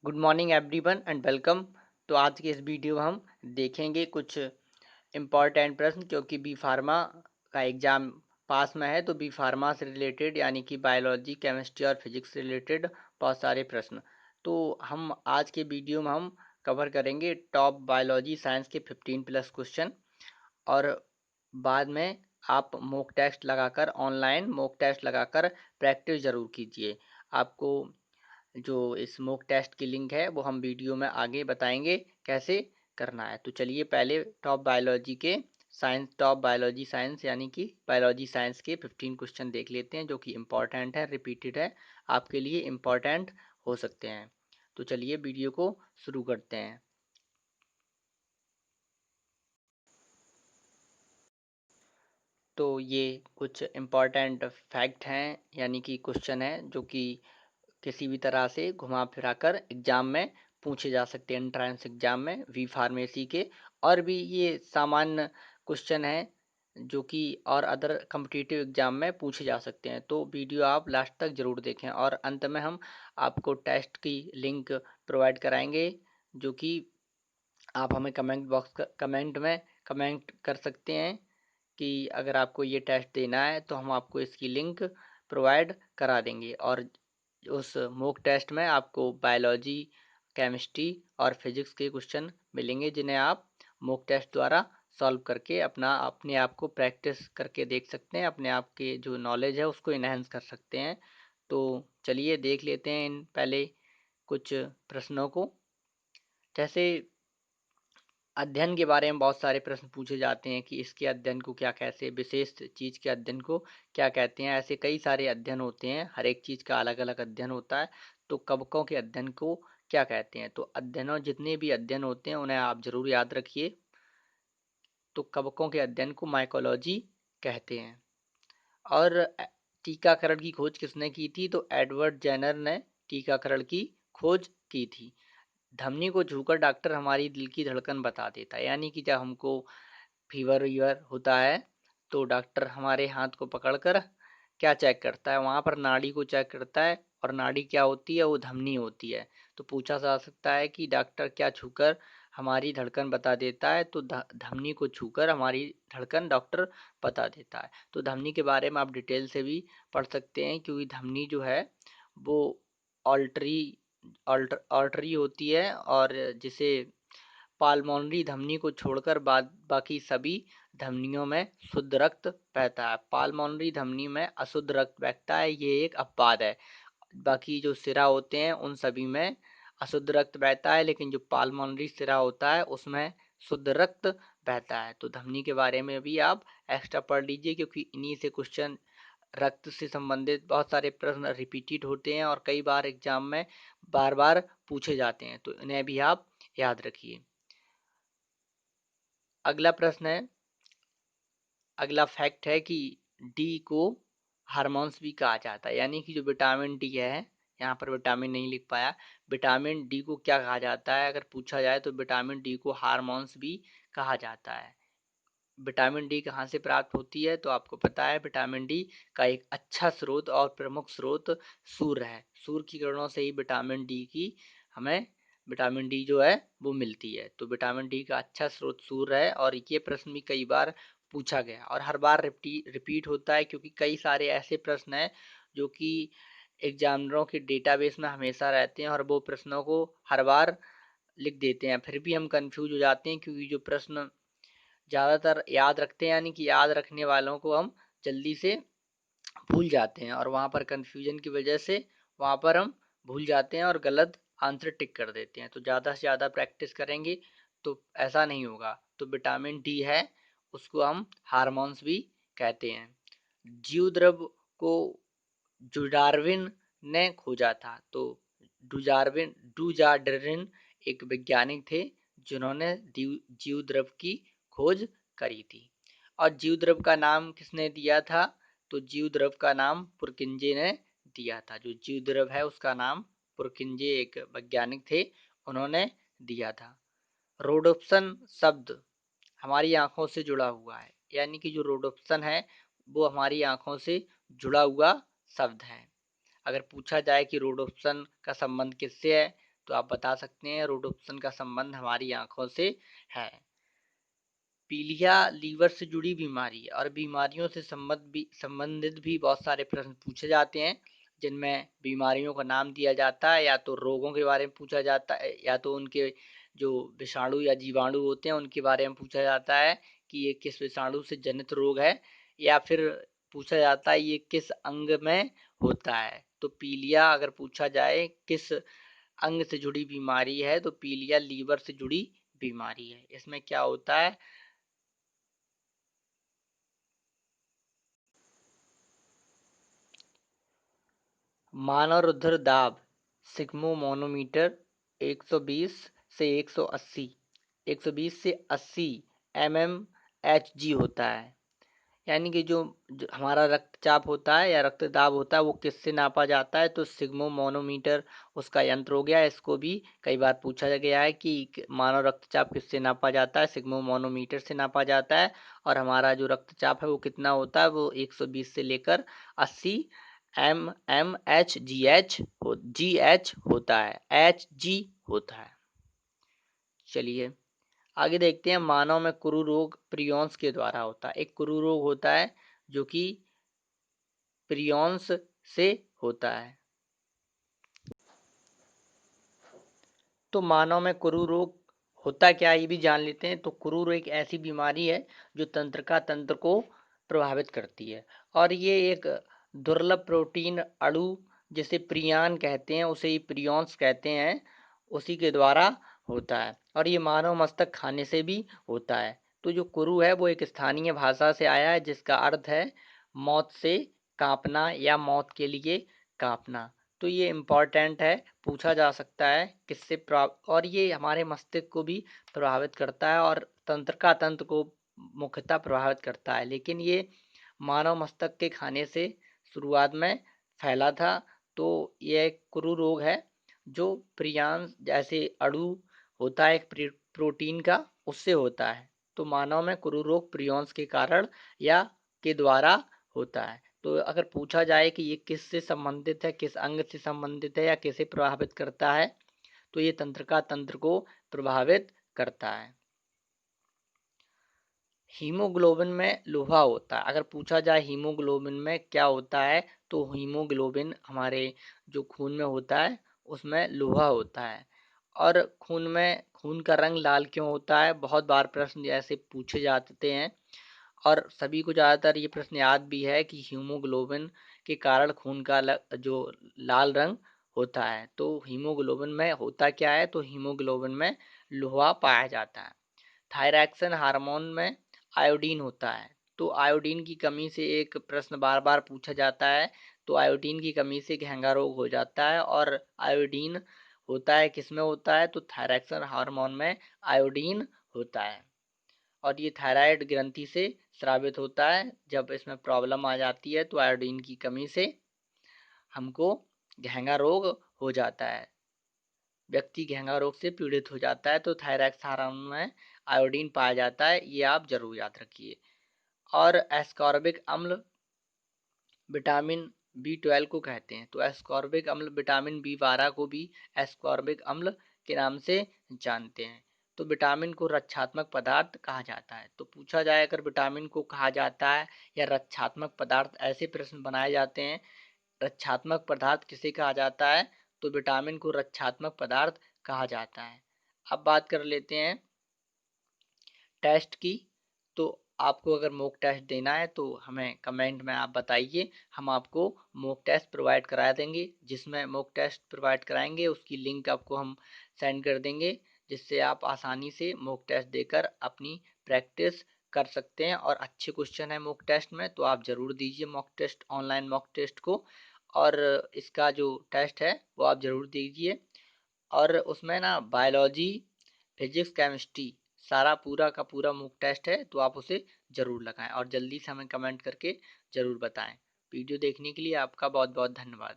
Good morning everyone and welcome. तो आज के इस वीडियो में हम देखेंगे कुछ इम्पॉर्टेंट प्रश्न, क्योंकि बी फार्मा का एग्ज़ाम पास में है। तो बी फार्मा से रिलेटेड यानी कि बायोलॉजी, केमिस्ट्री और फिजिक्स से रिलेटेड बहुत सारे प्रश्न। तो हम आज के वीडियो में हम कवर करेंगे टॉप बायोलॉजी साइंस के 15+ क्वेश्चन। और बाद में आप मॉक टेस्ट लगाकर, ऑनलाइन मॉक टेस्ट लगाकर प्रैक्टिस ज़रूर कीजिए। आपको जो इस मॉक टेस्ट की लिंक है वो हम वीडियो में आगे बताएंगे कैसे करना है। तो चलिए पहले टॉप बायोलॉजी साइंस यानी कि बायोलॉजी साइंस के 15 क्वेश्चन देख लेते हैं, जो कि इम्पॉर्टेंट है, रिपीटेड है, आपके लिए इम्पॉर्टेंट हो सकते हैं। तो चलिए वीडियो को शुरू करते हैं। तो ये कुछ इम्पॉर्टेंट फैक्ट हैं यानी कि क्वेश्चन हैं, जो कि किसी भी तरह से घुमा फिरा कर एग्जाम में पूछे जा सकते हैं, एंट्रेंस एग्जाम में वी फार्मेसी के। और भी ये सामान्य क्वेश्चन हैं जो कि और अदर कम्पिटिटिव एग्जाम में पूछे जा सकते हैं। तो वीडियो आप लास्ट तक ज़रूर देखें और अंत में हम आपको टेस्ट की लिंक प्रोवाइड कराएंगे, जो कि आप हमें कमेंट में कमेंट कर सकते हैं कि अगर आपको ये टेस्ट देना है तो हम आपको इसकी लिंक प्रोवाइड करा देंगे। और उस मॉक टेस्ट में आपको बायोलॉजी, केमिस्ट्री और फिजिक्स के क्वेश्चन मिलेंगे, जिन्हें आप मॉक टेस्ट द्वारा सॉल्व करके अपने आप को प्रैक्टिस करके देख सकते हैं, अपने आप के जो नॉलेज है उसको इन्हेंस कर सकते हैं। तो चलिए देख लेते हैं इन पहले कुछ प्रश्नों को। जैसे अध्ययन के बारे में बहुत सारे प्रश्न पूछे जाते हैं कि इसके अध्ययन को क्या, कैसे विशेष चीज़ के अध्ययन को क्या कहते हैं। ऐसे कई सारे अध्ययन होते हैं, हर एक चीज़ का अलग अलग अध्ययन होता है। तो कवकों के अध्ययन को क्या कहते हैं? तो अध्ययनों जितने भी अध्ययन होते हैं उन्हें आप जरूर याद रखिए। तो कवकों के अध्ययन को माइकोलॉजी कहते हैं। और टीकाकरण की खोज किसने की थी? तो एडवर्ड जेनर ने टीकाकरण की खोज की थी। धमनी को छूकर डॉक्टर हमारी दिल की धड़कन बता देता है, यानी कि जब हमको फीवर वीवर होता है तो डॉक्टर हमारे हाथ को पकड़कर क्या चेक करता है? वहाँ पर नाड़ी को चेक करता है। और नाड़ी क्या होती है? वो धमनी होती है। तो पूछा जा सकता है कि डॉक्टर क्या छूकर हमारी धड़कन बता देता है? तो धमनी को छूकर हमारी धड़कन डॉक्टर बता देता है। तो धमनी के बारे में आप डिटेल से भी पढ़ सकते हैं, क्योंकि धमनी जो है वो ऑल्टरी ऑल्टरी होती है, और जिसे पाल्मोनरी धमनी को छोड़कर बाद बाकी सभी धमनियों में शुद्ध रक्त बहता है। पाल्मोनरी धमनी में अशुद्ध रक्त बहता है, ये एक अपवाद है। बाकी जो सिरा होते हैं उन सभी में अशुद्ध रक्त बहता है, लेकिन जो पाल्मोनरी सिरा होता है उसमें शुद्ध रक्त बहता है। तो धमनी के बारे में भी आप एक्स्ट्रा पढ़ लीजिए, क्योंकि इन्हीं से क्वेश्चन, रक्त से संबंधित बहुत सारे प्रश्न रिपीटेड होते हैं और कई बार एग्जाम में बार बार पूछे जाते हैं। तो इन्हें भी आप याद रखिए। अगला प्रश्न है, अगला फैक्ट है कि डी को हार्मोन्स भी कहा जाता है, यानी कि जो विटामिन डी है, यहाँ पर विटामिन नहीं लिख पाया, विटामिन डी को क्या कहा जाता है? अगर पूछा जाए तो विटामिन डी को हार्मोन्स भी कहा जाता है। विटामिन डी कहाँ से प्राप्त होती है? तो आपको पता है विटामिन डी का एक अच्छा स्रोत और प्रमुख स्रोत सूर्य है। सूर्य की किरणों से ही विटामिन डी की हमें विटामिन डी जो है वो मिलती है। तो विटामिन डी का अच्छा स्रोत सूर्य है। और ये प्रश्न भी कई बार पूछा गया और हर बार रिपीट होता है, क्योंकि कई सारे ऐसे प्रश्न हैं जो कि एग्जामिनरों के डेटाबेस में हमेशा रहते हैं और वो प्रश्नों को हर बार लिख देते हैं, फिर भी हम कंफ्यूज हो जाते हैं, क्योंकि जो प्रश्न ज़्यादातर याद रखते हैं, यानी कि याद रखने वालों को हम जल्दी से भूल जाते हैं, और वहाँ पर कन्फ्यूजन की वजह से वहाँ पर हम भूल जाते हैं और गलत आंसर टिक कर देते हैं। तो ज़्यादा से ज़्यादा प्रैक्टिस करेंगे तो ऐसा नहीं होगा। तो विटामिन डी है, उसको हम हार्मोन्स भी कहते हैं। जीव द्रव को जुडार्विन ने खोजा था। तो डुजार्डिन एक वैज्ञानिक थे जिन्होंने जीव द्रव की खोज करी थी। और जीव द्रव का नाम किसने दिया था? तो जीव द्रव का नाम पुरकिंजे ने दिया था। जो जीव द्रव है उसका नाम पुरकिंजे एक वैज्ञानिक थे, उन्होंने दिया था। रोडोप्सन शब्द हमारी आंखों से जुड़ा हुआ है, यानी कि जो रोडोप्सन है वो हमारी आंखों से जुड़ा हुआ शब्द है। अगर पूछा जाए कि रोडोप्सन का संबंध किससे है, तो आप बता सकते हैं रोडोप्सिन का संबंध हमारी आंखों से है। पीलिया लीवर से जुड़ी बीमारी है और बीमारियों से संबंधित भी बहुत सारे प्रश्न पूछे जाते हैं, जिनमें बीमारियों का नाम दिया जाता है, या तो रोगों के बारे में पूछा जाता है, या तो उनके जो विषाणु या जीवाणु होते हैं उनके बारे में पूछा जाता है कि ये किस विषाणु से जनित रोग है, या फिर पूछा जाता है ये किस अंग में होता है। तो पीलिया अगर पूछा जाए किस अंग से जुड़ी बीमारी है, तो पीलिया लीवर से जुड़ी बीमारी है। इसमें क्या होता है, मानव रुधिर दाब सिग्मोमोनोमीटर 120 से 180 120 से 80 mmHg होता है। यानी कि जो हमारा रक्तचाप होता है या रक्तदाब होता है वो किससे नापा जाता है, तो सिग्मोमोनोमीटर उसका यंत्र हो गया। इसको भी कई बार पूछा गया है कि मानव रक्तचाप किससे नापा जाता है, सिग्मोमोनोमीटर से नापा जाता है। और हमारा जो रक्तचाप है वो कितना होता है, वो 120 से लेकर 80 mmHg होता है, Hg होता है। चलिए आगे देखते हैं, मानव में कुरु रोग प्रियॉन्स के द्वारा होता है। एक कुरु रोग होता है जो कि प्रियॉन्स से होता है। तो मानव में कुरु रोग होता क्या है ये भी जान लेते हैं। तो कुरु रोग एक ऐसी बीमारी है जो तंत्रिका तंत्र को प्रभावित करती है, और ये एक दुर्लभ प्रोटीन अणु जिसे प्रियान कहते हैं, उसे ही प्रियॉन्स कहते हैं, उसी के द्वारा होता है। और ये मानव मस्तक खाने से भी होता है। तो जो कुरु है वो एक स्थानीय भाषा से आया है जिसका अर्थ है मौत से कांपना या मौत के लिए कांपना। तो ये इम्पॉर्टेंट है, पूछा जा सकता है किससे और ये हमारे मस्तिष्क को भी प्रभावित करता है और तंत्रिका तंत्र को मुख्यतः प्रभावित करता है। लेकिन ये मानव मस्तक के खाने से शुरुआत में फैला था। तो यह एक कुरु रोग है जो प्रियन जैसे अणु होता है एक प्रोटीन का, उससे होता है। तो मानव में कुरु रोग प्रियॉन्स के कारण या के द्वारा होता है। तो अगर पूछा जाए कि ये किससे संबंधित है, किस अंग से संबंधित है या किसे प्रभावित करता है, तो ये तंत्रिका तंत्र को प्रभावित करता है। हीमोग्लोबिन में लोहा होता है। अगर पूछा जाए हीमोग्लोबिन में क्या होता है, तो हीमोग्लोबिन हमारे जो खून में होता है उसमें लोहा होता है। और खून का रंग लाल क्यों होता है, बहुत बार प्रश्न ऐसे पूछे जाते हैं और सभी को ज़्यादातर ये प्रश्न याद भी है कि हीमोग्लोबिन के कारण खून का जो लाल रंग होता है। तो हीमोग्लोबिन में होता क्या है, तो हीमोग्लोबिन में लोहा पाया जाता है। थायरॉक्सिन हार्मोन में आयोडीन होता है। तो आयोडीन की कमी से एक प्रश्न बार बार पूछा जाता है। तो आयोडीन की कमी से घेंगा रोग हो जाता है। और आयोडीन होता है किसमें होता है, तो थायरॉक्सिन हार्मोन में आयोडीन होता है। और ये थायराइड ग्रंथि से स्रावित होता है। जब इसमें प्रॉब्लम आ जाती है तो आयोडीन की कमी से हमको घेंगा रोग हो जाता है, व्यक्ति घेंगा रोग से पीड़ित हो जाता है। तो थायरॉक्स हार्मोन में आयोडीन पाया जाता है, ये आप जरूर याद रखिए। और एस्कॉर्बिक अम्ल विटामिन B12 को कहते हैं। तो एस्कॉर्बिक अम्ल विटामिन B12 को भी एस्कॉर्बिक अम्ल के नाम से जानते हैं। तो विटामिन को रक्षात्मक पदार्थ कहा जाता है। तो पूछा जाए अगर विटामिन को कहा जाता है या रक्षात्मक पदार्थ, ऐसे प्रश्न बनाए जाते हैं। रक्षात्मक पदार्थ किसे कहा जाता है, तो विटामिन को रक्षात्मक पदार्थ कहा जाता है। अब बात कर लेते हैं टेस्ट की। तो आपको अगर मॉक टेस्ट देना है तो हमें कमेंट में आप बताइए, हम आपको मॉक टेस्ट प्रोवाइड करा देंगे। जिसमें मॉक टेस्ट प्रोवाइड कराएंगे उसकी लिंक आपको हम सेंड कर देंगे, जिससे आप आसानी से मॉक टेस्ट देकर अपनी प्रैक्टिस कर सकते हैं। और अच्छे क्वेश्चन है मॉक टेस्ट में, तो आप ज़रूर दीजिए mock test, online mock test को। और इसका जो टेस्ट है वो आप ज़रूर दीजिए। और उसमें ना बायोलॉजी, फिजिक्स, केमिस्ट्री सारा पूरा का पूरा मॉक टेस्ट है, तो आप उसे ज़रूर लगाएं और जल्दी से हमें कमेंट करके ज़रूर बताएं। वीडियो देखने के लिए आपका बहुत बहुत धन्यवाद।